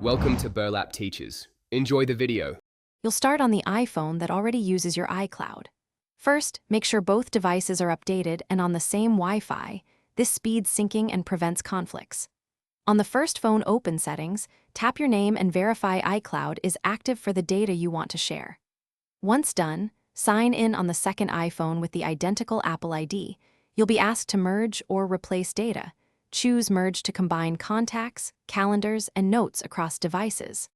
Welcome to Burlap Teachers. Enjoy the video. You'll start on the iPhone that already uses your iCloud. First, make sure both devices are updated and on the same Wi-Fi. This speeds syncing and prevents conflicts. On the first phone open settings, tap your name and verify iCloud is active for the data you want to share. Once done, sign in on the second iPhone with the identical Apple ID. You'll be asked to merge or replace data. Choose Merge to combine contacts, calendars, and notes across devices.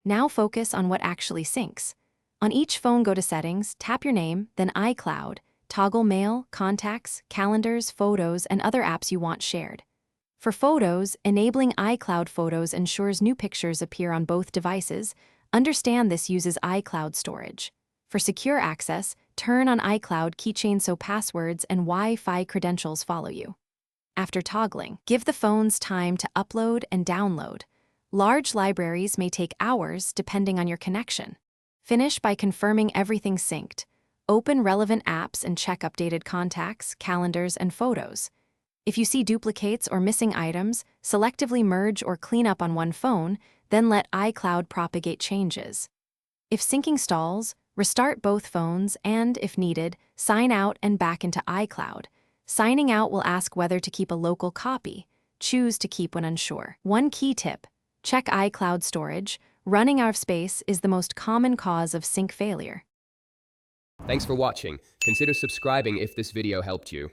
Now focus on what actually syncs. On each phone, go to Settings, tap your name, then iCloud, toggle Mail, Contacts, Calendars, Photos, and other apps you want shared. For photos, enabling iCloud Photos ensures new pictures appear on both devices. Understand this uses iCloud storage. For secure access, turn on iCloud keychain so passwords and Wi-Fi credentials follow you. After toggling, give the phones time to upload and download. Large libraries may take hours depending on your connection. Finish by confirming everything's synced. Open relevant apps and check updated contacts, calendars, and photos. If you see duplicates or missing items, selectively merge or clean up on one phone, then let iCloud propagate changes. If syncing stalls, restart both phones and, if needed, sign out and back into iCloud. Signing out will ask whether to keep a local copy. Choose to keep when unsure. One key tip: check iCloud storage. Running out of space is the most common cause of sync failure. Thanks for watching. Consider subscribing if this video helped you.